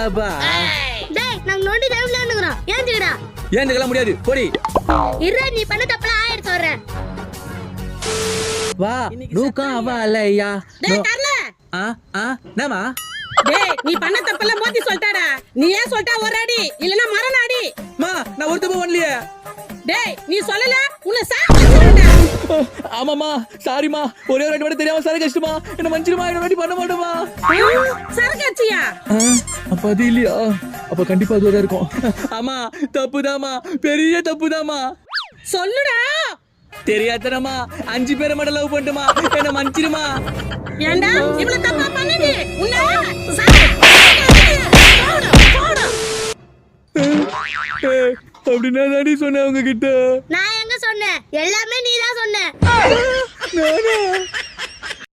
அப்பா டேய் நாங்க நோண்டி டைம் விளையாடுறோம் ஏந்துடா. ஏந்துக்கலாம் முடியாது போடி. இரு நீ பண்ண தப்பலாம் ஆயிடு சொல்றேன். வா நூக்கா அவ அலையா. டேய் கர்ல. நாமா டேய் நீ பண்ண தப்பெல்லாம் மோதி சொல்லிட்டாடா. நீ ஏன் சொல்லிட்டா ஒரு அடி இல்லனா மரண அடி. மா நான் ஒரு தப்பு பண்ணலையே. டேய் நீ சொல்லல உன்னை சாவடிச்சிடுடா. ஆமாமா சாரிமா, ஒரே ஒரு வாட்டி மட்டும் தெரியாம சரக்கு அடிச்சிட்டுமா, என்ன மன்னிச்சிடுமா, என்ன வாட்டி பண்ண மாட்டோமா. சரக்காச்சியா? அப்ப அது இல்லையா? அப்ப கண்டிப்பா அதுதான் இருக்கும். ஆமா தப்புதாமா, பெரிய தப்புதாமா. சொல்லுடா. தெரியாதனமா 5 பேரை மட்டும் லவ் பண்ணிட்டுமா, என்ன மன்னிச்சிடுமா. ஏண்டா இவ்வளவு தப்பா பண்ணி உன்னை அப்படின்னா தாடி சொன்னேன் உங்ககிட்ட. நான் எங்க சொன்னேன்? எல்லாமே நீதான் சொன்ன. நானா?